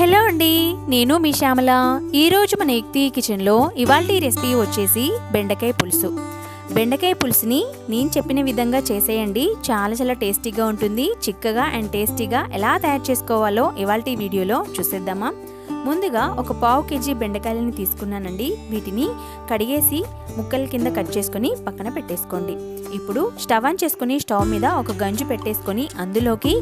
Hello అండి, నేను మీ శ్యామల. ఈరోజు మన యుక్తి కిచెన్లో ఇవాల్టి రెసిపీ వచ్చేసి బెండకాయ పులుసు. బెండకాయ పులుసుని నేను చెప్పిన విధంగా చేసేయండి. చాలా టేస్టీగా ఉంటుంది. చిక్కగా అండ్ టేస్టీగా ఎలా తయారు చేసుకోవాలో ఇవాల్టి వీడియోలో చూసేద్దామా. ముందుగా ఒక పావు కేజీ బెండకాయలని తీసుకున్నానండి. వీటిని కడిగేసి ముక్కల కింద కట్ చేసుకొని పక్కన పెట్టేసుకోండి. ఇప్పుడు స్టవ్ ఆన్ చేసుకుని స్టవ్ మీద ఒక గంజు పెట్టేసుకొని అందులోకి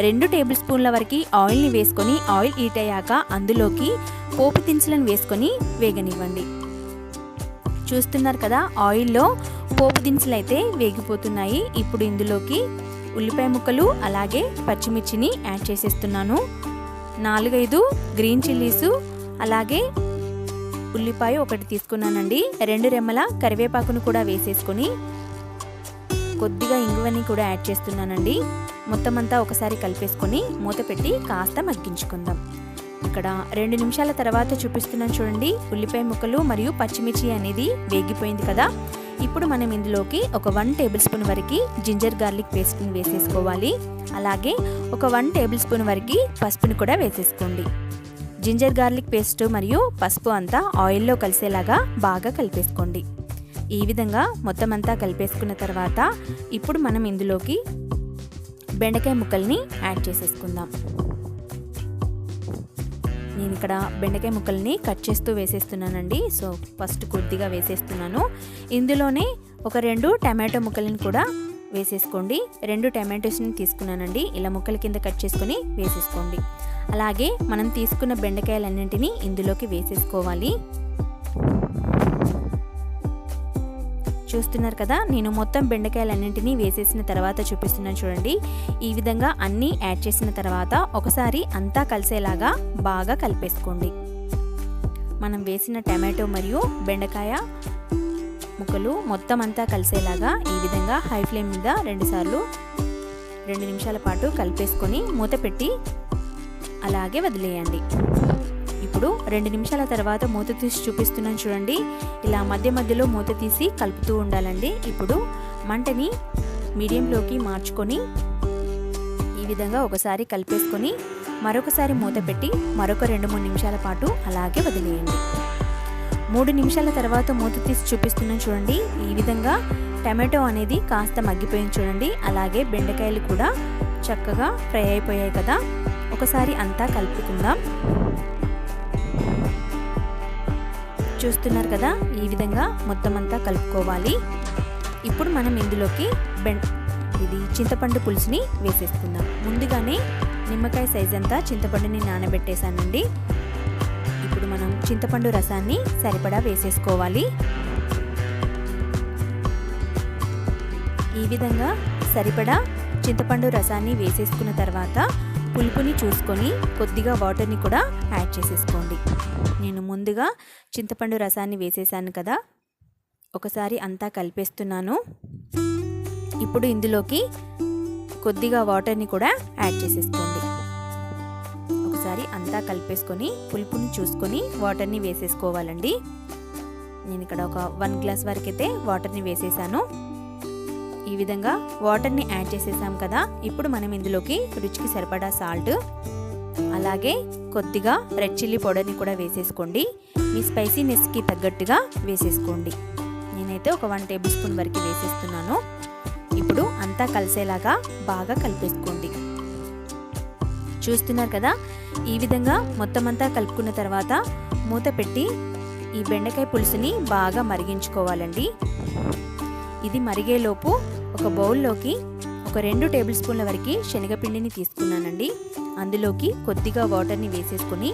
2 టేబుల్ స్పూన్ల వరకు ఆయిల్ని వేసుకొని ఆయిల్ హీట్ అయ్యాక అందులోకి పోపు దినుసులను వేసుకొని వేగనివ్వండి. చూస్తున్నారు కదా, ఆయిల్లో పోపు దినుసులు అయితే వేగిపోతున్నాయి. ఇప్పుడు ఇందులోకి ఉల్లిపాయ ముక్కలు అలాగే పచ్చిమిర్చిని యాడ్ చేసేస్తున్నాను. 4-5 గ్రీన్ చిల్లీసు అలాగే ఉల్లిపాయ ఒకటి తీసుకున్నానండి. 2 రెమ్మల కరివేపాకును కూడా వేసేసుకొని కొద్దిగా ఇంగువని కూడా యాడ్ చేస్తున్నానండి. మొత్తం అంతా ఒకసారి కలిపేసుకొని మూత పెట్టి కాస్త మగ్గించుకుందాం. ఇక్కడ 2 నిమిషాల తర్వాత చూపిస్తున్నాను చూడండి. ఉల్లిపాయ ముక్కలు మరియు పచ్చిమిర్చి అనేది వేగిపోయింది కదా. ఇప్పుడు మనం ఇందులోకి ఒక 1 టేబుల్ స్పూన్ వరకు జింజర్ గార్లిక్ పేస్ట్ని వేసేసుకోవాలి. అలాగే ఒక 1 టేబుల్ స్పూన్ వరకు పసుపుని కూడా వేసేసుకోండి. జింజర్ గార్లిక్ పేస్ట్ మరియు పసుపు అంతా ఆయిల్లో కలిసేలాగా బాగా కలిపేసుకోండి. ఈ విధంగా మొత్తం అంతా కలిపేసుకున్న తర్వాత ఇప్పుడు మనం ఇందులోకి బెండకాయ ముక్కల్ని యాడ్ చేసేసుకుందాం. నేను ఇక్కడ బెండకాయ ముక్కల్ని కట్ చేస్తూ వేసేస్తున్నానండి. సో ఫస్ట్ కొద్దిగా వేసేస్తున్నాను. ఇందులోనే ఒక 2 టమాటో ముక్కలను కూడా వేసేసుకోండి. 2 టమాటోస్ని తీసుకున్నానండి. ఇలా ముక్కల కింద కట్ చేసుకొని వేసేసుకోండి. అలాగే మనం తీసుకున్న బెండకాయలన్నింటినీ ఇందులోకి వేసేసుకోవాలి. చూస్తున్నారు కదా, నేను మొత్తం బెండకాయలన్నింటినీ వేసేసిన తర్వాత చూపిస్తున్నాను చూడండి. ఈ విధంగా అన్నీ యాడ్ చేసిన తర్వాత ఒకసారి అంతా కలిసేలాగా బాగా కలిపేసుకోండి. మనం వేసిన టమాటో మరియు బెండకాయ ముక్కలు మొత్తం అంతా కలిసేలాగా ఈ విధంగా హై ఫ్లేమ్ మీద 2 నిమిషాల పాటు కలిపేసుకొని మూత పెట్టి అలాగే వదిలేయండి. ఇప్పుడు 2 నిమిషాల తర్వాత మూత తీసి చూపిస్తున్నాను చూడండి. ఇలా మధ్యలో మూత తీసి కలుపుతూ ఉండాలండి. ఇప్పుడు మంటని మీడియంలోకి మార్చుకొని ఈ విధంగా ఒకసారి కలిపేసుకొని మరొకసారి మూత పెట్టి మరొక 2-3 నిమిషాల పాటు అలాగే వదిలేయండి. 3 నిమిషాల తర్వాత మూత తీసి చూపిస్తున్నాను చూడండి. ఈ విధంగా టమాటో అనేది కాస్త మగ్గిపోయింది చూడండి. అలాగే బెండకాయలు కూడా చక్కగా ఫ్రై అయిపోయాయి కదా. ఒకసారి అంతా కలుపుకుందాం. చూస్తున్నారు కదా, ఈ విధంగా మొత్తం అంతా కలుపుకోవాలి. ఇప్పుడు మనం ఇందులోకి ఇది చింతపండు పులుసుని వేసేసుకుందాం. ముందుగానే నిమ్మకాయ సైజ్ అంతా చింతపండుని నానబెట్టేశానండి. ఇప్పుడు మనం చింతపండు రసాన్ని సరిపడా వేసేసుకోవాలి. ఈ విధంగా సరిపడా చింతపండు రసాన్ని వేసేసుకున్న తర్వాత పులుపుని చూసుకొని కొద్దిగా వాటర్ని కూడా యాడ్ చేసేసుకోండి. నేను ముందుగా చింతపండు రసాన్ని వేసేసాను కదా, ఒకసారి అంతా కలిపేస్తున్నాను. ఇప్పుడు ఇందులోకి కొద్దిగా వాటర్ని కూడా యాడ్ చేసేసుకోండి. ఒకసారి అంతా కలిపేసుకొని పులుపుని చూసుకొని వాటర్ని వేసేసుకోవాలండి. నేను ఇక్కడ ఒక 1 గ్లాస్ వరకు అయితే వాటర్ని వేసేసాను. ఈ విధంగా వాటర్ని యాడ్ చేసేసాం కదా. ఇప్పుడు మనం ఇందులోకి రుచికి సరిపడా సాల్ట్ అలాగే కొద్దిగా రెడ్ చిల్లీ పౌడర్ని కూడా వేసేసుకోండి. మీ స్పైసీనెస్కి తగ్గట్టుగా వేసేసుకోండి. నేనైతే ఒక 1 టేబుల్ స్పూన్ వరకు వేసేస్తున్నాను. ఇప్పుడు అంతా కలిసేలాగా బాగా కలిపేసుకోండి. చూస్తున్నారు కదా, ఈ విధంగా మొత్తం అంతా కలుపుకున్న తర్వాత మూత పెట్టి ఈ బెండకాయ పులుసుని బాగా మరిగించుకోవాలండి. ఇది మరిగేలోపు ఒక బౌల్లోకి ఒక 2 టేబుల్ స్పూన్ల వరకు శనగపిండిని తీసుకున్నానండి. అందులోకి కొద్దిగా వాటర్ని వేసేసుకొని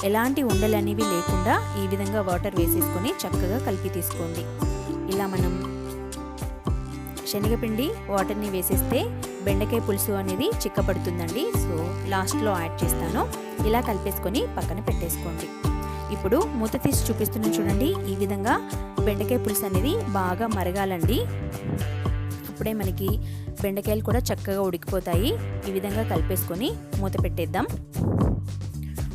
ఎలాంటి ఉండలు అనేవి లేకుండా ఈ విధంగా వాటర్ వేసేసుకొని చక్కగా కలిపి తీసుకోండి. ఇలా మనం శనగపిండి వాటర్ని వేసేస్తే బెండకాయ పులుసు అనేది చిక్కబడుతుందండి. సో లాస్ట్లో యాడ్ చేస్తాను. ఇలా కలిపేసుకొని పక్కన పెట్టేసుకోండి. ఇప్పుడు మూత తీసి చూపిస్తున్నాను చూడండి. ఈ విధంగా బెండకాయ పులుసు అనేది బాగా మరగాలండి. అప్పుడే మనకి బెండకాయలు కూడా చక్కగా ఉడికిపోతాయి. ఈ విధంగా కలిపేసుకొని మూత పెట్టేద్దాం.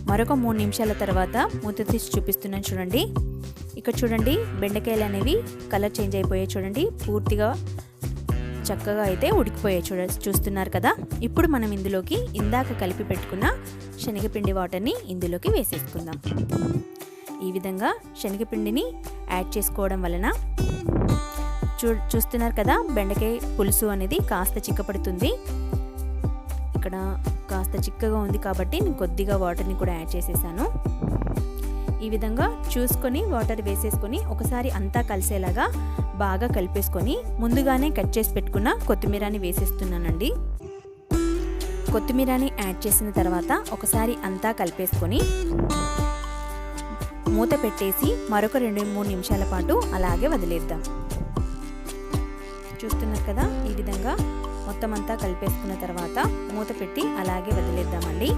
మరొక 3 నిమిషాల తర్వాత మూత తీసి చూపిస్తున్నాను చూడండి. ఇక్కడ చూడండి, బెండకాయలు అనేవి కలర్ చేంజ్ అయిపోయాయి చూడండి. పూర్తిగా చక్కగా అయితే ఉడికిపోయాయి చూస్తున్నారు కదా. ఇప్పుడు మనం ఇందులోకి ఇందాక కలిపి పెట్టుకున్న శనగపిండి వాటర్ని ఇందులోకి వేసేసుకుందాం. ఈ విధంగా శనగపిండిని యాడ్ చేసుకోవడం వలన చూస్తున్నారు కదా, బెండకాయ పులుసు అనేది కాస్త చిక్కపడుతుంది. ఇక్కడ కాస్త చిక్కగా ఉంది కాబట్టి నేను కొద్దిగా వాటర్ని కూడా యాడ్ చేసేసాను. ఈ విధంగా చూసుకొని వాటర్ వేసేసుకొని ఒకసారి అంతా కలిసేలాగా బాగా కలిపేసుకొని ముందుగానే కట్ చేసి పెట్టుకున్న కొత్తిమీరని వేసేస్తున్నానండి. కొత్తిమీరని యాడ్ చేసిన తర్వాత ఒకసారి అంతా కలిపేసుకొని మూత పెట్టేసి మరొక 2-3 నిమిషాల పాటు అలాగే వదిలేద్దాం. చూస్తున్నారు కదా, ఈ విధంగా మొత్తం అంతా కలిపేసుకున్న తర్వాత మూత పెట్టి అలాగే వదిలేద్దామండి.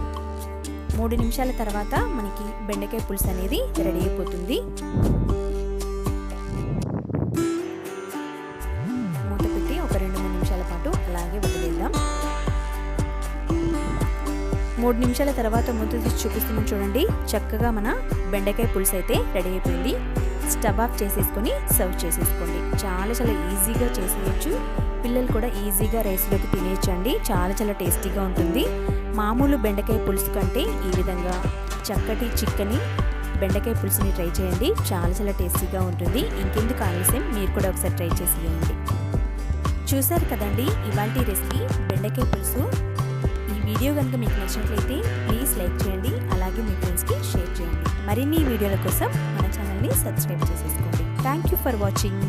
3 నిమిషాల తర్వాత మనకి బెండకాయ పులుసు అనేది రెడీ అయిపోతుంది. మూత పెట్టి ఒక 2-3 నిమిషాల పాటు అలాగే వదిలేద్దాం. 3 నిమిషాల తర్వాత మూత తీసి చూపిస్తున్నాం చూడండి. చక్కగా మన బెండకాయ పులుసు అయితే రెడీ అయిపోయింది. స్టవ్ ఆఫ్ చేసేసుకొని సర్వ్ చేసేసుకోండి. చాలా ఈజీగా చేసేయచ్చు. పిల్లలు కూడా ఈజీగా రైస్లోకి తినేయచ్చండి. చాలా టేస్టీగా ఉంటుంది. మామూలు బెండకాయ పులుసు కంటే ఈ విధంగా చక్కటి చిక్కని బెండకాయ పులుసుని ట్రై చేయండి. చాలా టేస్టీగా ఉంటుంది. ఇంకెందుకు ఆలస్యం, మీరు కూడా ఒకసారి ట్రై చేసేయండి. చూసారు కదండి ఇవాల్టి రెసిపీ బెండకాయ పులుసు. ఈ వీడియో కనుక మీకు నచ్చినట్లయితే ప్లీజ్ లైక్ చేయండి. అలాగే మీ ఫ్రెండ్స్కి షేర్ చేయండి. మరిన్ని వీడియోల కోసం మన ఛానల్ని సబ్స్క్రైబ్ చేసేసుకోండి. Thank you for watching.